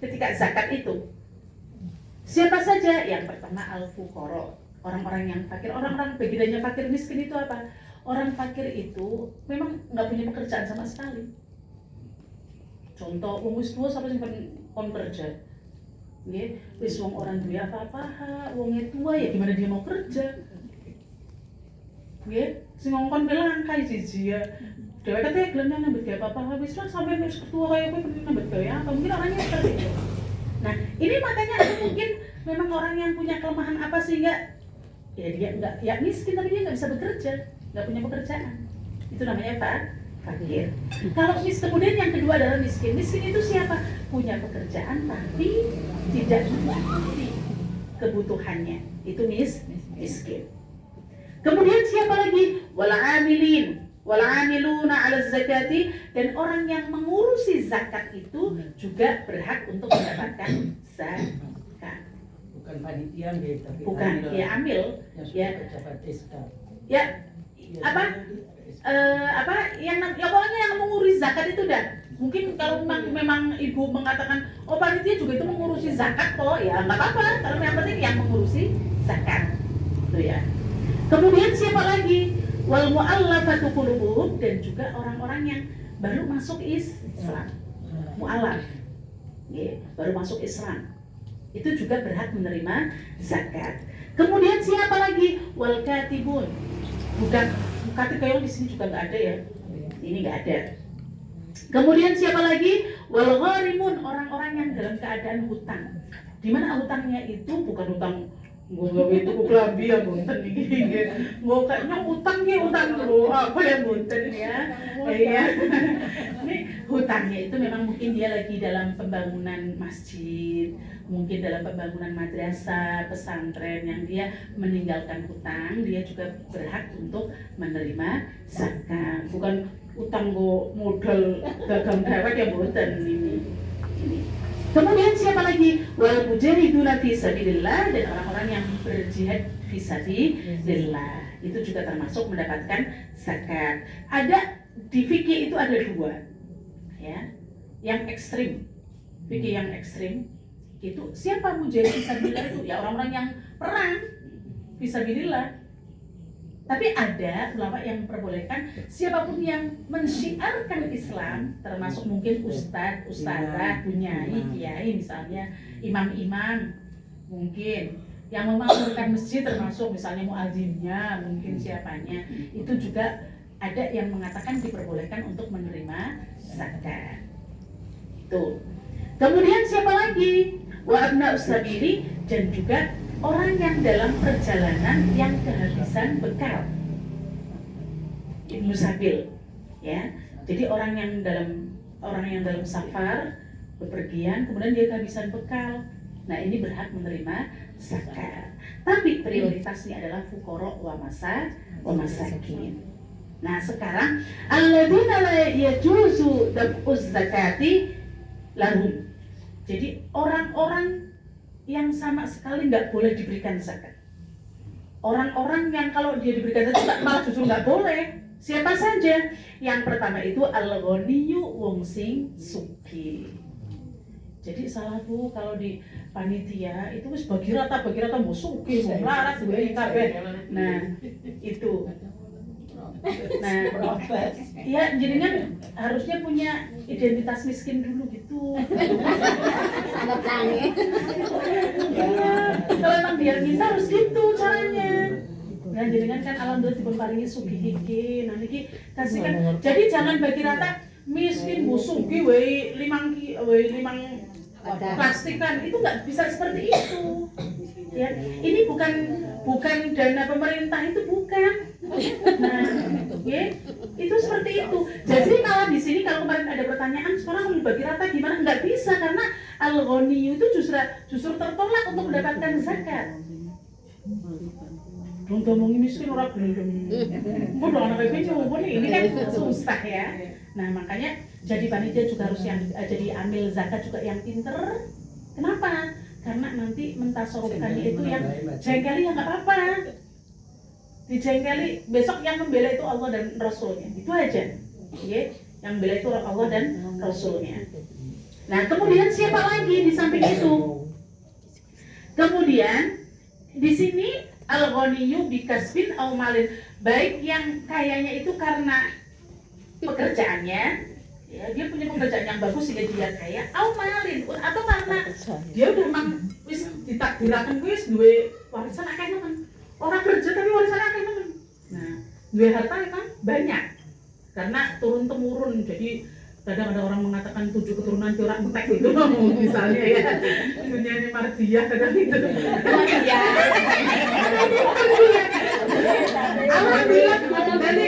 ketika zakat itu. Siapa saja? Yang pertama al-fuqara, orang-orang yang fakir. Orang-orang bedanya fakir miskin itu apa? Orang fakir itu memang nggak punya pekerjaan sama sekali. Contoh, wong wis tuwa sapa sing kon kerja? Nggih, wis wong orang duwe apa-apa, wonge tua ya gimana dia mau kerja? Nggih, sing ngongkon langkai siji ya. Dewe katanya gelem nambet gawe apa-apa, wis lah sampe wis ketua kaya kowe pengen nambet gawe apa? Mungkin orangnya seperti itu. Nah, ini makanya ada mungkin memang orang yang punya kelemahan apa sehingga ya dia enggak ya miskin tapi dia nggak bisa bekerja, nggak punya pekerjaan. Itu namanya apa? Fakir. Kalau kemudian yang kedua adalah miskin. Miskin itu siapa? Punya pekerjaan tapi tidak memenuhi kebutuhannya. Itu miskin. Kemudian siapa lagi? Wal amilin, wal amiluna 'ala zakati, dan orang yang mengurusi zakat itu juga berhak untuk mendapatkan zakat. Bukan panitia gitu, tapi bukan amil, ya amil ya pejabat SK. ya apa yang ya pokoknya yang mengurus zakat itu dah. Mungkin kalau memang ibu mengatakan oh panitia juga itu mengurusi zakat kok, ya nggak apa-apa, karena yang penting yang mengurusi zakat itu ya. Kemudian siapa lagi? Wal mu'allafatu qulubuhum, dan juga orang-orang yang baru masuk Islam. Mu'allaf. Ya, baru masuk Islam. Itu juga berhak menerima zakat. Kemudian siapa lagi? Wal katibun. Bukan katib kayak di sini juga nggak ada ya. Ini nggak ada. Kemudian siapa lagi? Wal gharimun, orang-orang yang dalam keadaan hutang. Di mana hutangnya itu bukan hutang gue itu kelambi ya bunten iki gue kayaknya utang dulu apa ya bunten ya ini hutangnya itu memang mungkin dia lagi dalam pembangunan masjid, mungkin dalam pembangunan madrasah, pesantren yang dia meninggalkan hutang, dia juga berhak untuk menerima zakat. Bukan utang gue modal dagang dewek ya bunten ini. Kemudian siapa lagi? Wal mujahiduna fi sabilillah, dan orang-orang yang berjihad fi sabilillah itu juga termasuk mendapatkan zakat. Ada di fikih itu ada dua, ya, yang ekstrim. Fikih yang ekstrim itu siapa mujahid fi sabilillah itu? Ya orang-orang yang perang fi sabilillah. Tapi ada ulama yang memperbolehkan siapapun yang mensyiarkan Islam, termasuk mungkin ustadz, ustadzah, bunyai, kiai misalnya, imam-imam, mungkin yang memakmurkan masjid, termasuk misalnya muadzinnya, mungkin siapanya, itu juga ada yang mengatakan diperbolehkan untuk menerima zakat. Tuh. Kemudian siapa lagi? Wa abna'us sabili, dan juga orang yang dalam perjalanan yang kehabisan bekal, ibnu sabil, ya. Jadi orang yang dalam safar bepergian, kemudian dia kehabisan bekal. Nah ini berhak menerima zakat. Tapi prioritasnya adalah fuqara wa masakin. Nah sekarang alladzina la yajuzu daf'uz zakati lahum. Jadi orang-orang yang sama sekali nggak boleh diberikan zakat. Orang-orang yang kalau dia diberikan zakat malah justru nggak boleh. Siapa saja? Yang pertama itu al-ghaniyyu wong sing sugih. Jadi salah Bu kalau di panitia itu wis bagi rata mau sugih, mau melarat duwe kabeh. Nah, itu. Nah, ya jadinya harusnya punya identitas miskin dulu gitu. Anggap langit. Iya, kalau emang dia minta harus gitu caranya. Nah, jadinya kan alhamdulillah dipun paringi sugih iki. Nah niki kasihkan. Jadi jangan bagi rata miskin bu sugih we limang plastikan, itu nggak bisa seperti itu. Ya, ini bukan dana pemerintah, itu bukan. Nah, ya, itu seperti itu. Jadi kalau di sini kalau kemarin ada pertanyaan sekarang mau bagi rata gimana? Nggak bisa karena al-ghaniyyu itu justru tertolak untuk mendapatkan zakat. Dong ngomongin miskin orang gelem. Kok dong anak ini kan susah ya. Nah makanya jadi panitia juga harus yang jadi amil zakat juga yang pinter. Kenapa? Karena nanti mentasorufkannya itu yang jengkeli ya nggak apa-apa. Dijengkeli besok yang membela itu Allah dan Rasulnya, itu aja. Ya, yang membela itu Allah dan Rasulnya. Nah, kemudian siapa lagi di samping itu? Kemudian di sini al-ghaniyyu bikasbin aw malin, baik yang kayanya itu karena pekerjaannya, ya dia punya pekerjaan yang bagus sehingga dia kaya, aw malin, atau karena dia udah memang wis ditakdiraken wis duwe warisan akeh nemen. Orang kerja tapi warisan akeh nemen. Nah, duwe harta memang banyak karena turun temurun. Jadi kadang ada orang mengatakan 7 keturunan ti orang entek gitu misalnya ya. Dunia ini mardiah kadang itu. Alhamdulillah dari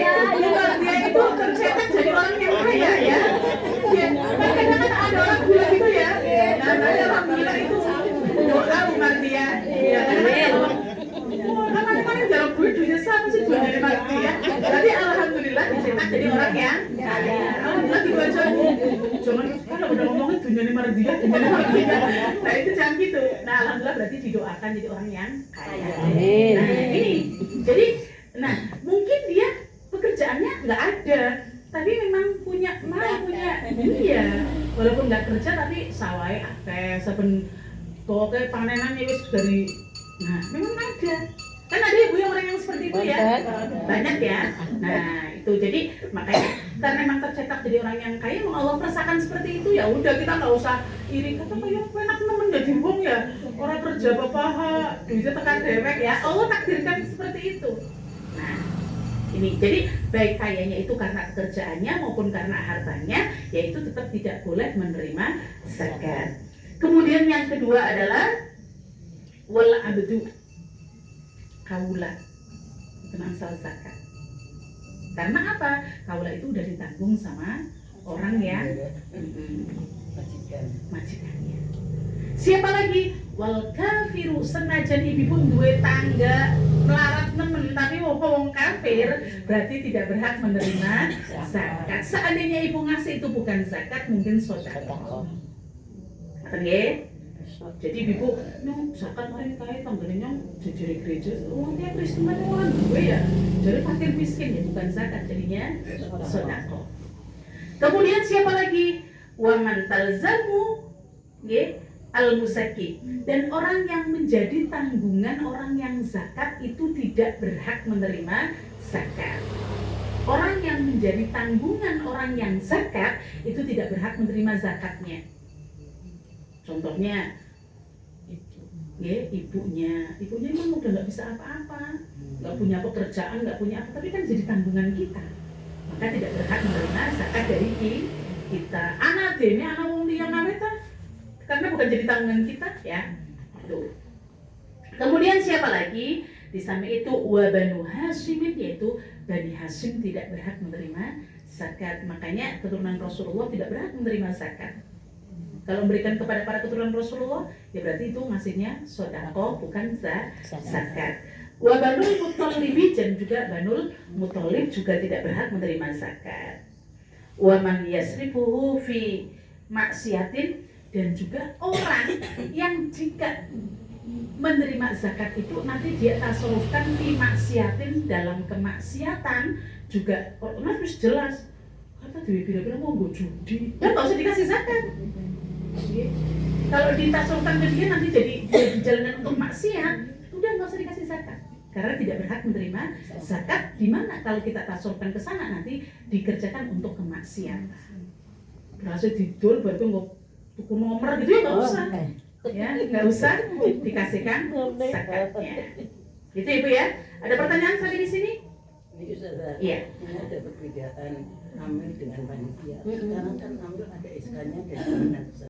mardiah itu tercetak jadi orang yang kaya ya. Kadang kan ada orang bilang gitu ya. Nah, alhamdulillah itu doa mardiah. Ya, kemarin jalan duitnya siapa sih jual dari mardiah? Jadi alhamdulillah dicetak jadi orang yang kaya. Alhamdulillah gitu aja. Jangan kan udah ngomongin dunia mardiah. Nah itu jangan gitu. Nah alhamdulillah berarti didoakan jadi orang yang kaya. Nah ini jadi, nah mungkin dia pekerjaannya nggak ada, tapi memang punya iya, walaupun nggak kerja tapi sawai akeh saben pokoknya panenannya wis dari, nah memang ada. Kan ada ibu yang orang yang seperti itu ya, banyak ya. Nah itu jadi makanya karena memang tercetak jadi orang yang kaya, memang Allah persakan seperti itu, ya udah kita nggak usah iri kata kayak enak nemen jadi wong ya, orang kerja bapaha duitnya tekan dewek ya, Allah takdirkan seperti itu. Nah ini jadi baik kayanya itu karena pekerjaannya maupun karena hartanya, yaitu tetap tidak boleh menerima zakat. Kemudian yang kedua adalah wal abdu, kaula, penangsal zakat. Karena apa? Kaula itu udah ditanggung sama orang yang majikannya. Siapa lagi? Wal kafiru, senajan ibu pun duwe tangga melarat nemen tapi wong kafir, berarti tidak berhak menerima zakat. Seandainya ibu ngasih itu bukan zakat, mungkin sedekah. Ngerti nggih? Jadi ibu nyong zakat mari kae tanggane nyong jejere gereja. Wong dia Kristen orang duwe ya. Jadi fakir miskin ya bukan zakat, jadinya sedekah. Kemudian siapa lagi? Wa man talzamu nggih al-muzakki, dan orang yang menjadi tanggungan orang yang zakat itu tidak berhak menerima zakat. Orang yang menjadi tanggungan orang yang zakat itu tidak berhak menerima zakatnya. Contohnya ya, ibunya memang udah nggak bisa apa-apa, nggak punya pekerjaan, nggak punya apa, tapi kan jadi tanggungan kita, maka tidak berhak menerima zakat dari kita. Anak dene, anak wong liya ngaweta, karena bukan jadi tanggungan kita ya. Tuh. Kemudian siapa lagi? Di samping itu wa banu Hasyimin, yaitu Bani Hasyim tidak berhak menerima zakat. Makanya keturunan Rasulullah tidak berhak menerima zakat. Kalau memberikan kepada para keturunan Rasulullah, ya berarti itu ngasihnya sedekah, bukan zakat. Wa banul Muthalib, dan juga Banul Muthalib juga tidak berhak menerima zakat. Wa man yasrifuhu fi maksiatin, dan juga orang yang jika menerima zakat itu nanti dia tasarufkan fi maksiatin, dalam kemaksiatan juga. Orang harus jelas. Kata dewe bila-bila mau judi, ya nggak usah dikasih zakat. Kalau ditasarufkan ke dia nanti jadi jalanan untuk maksiat, udah nggak usah dikasih zakat, karena tidak berhak menerima zakat. Dimana kalau kita tasarufkan ke sana nanti dikerjakan untuk kemaksiatan. Berhasil didol berarti nggak tuku nomor gitu ya, nggak usah, ya nggak usah dikasihkan zakatnya. Gitu ibu ya. Ada pertanyaan sampai di sini? Iya. Ini ada perbedaan amil dengan panitia. Sekarang kan amil ada SK-nya dan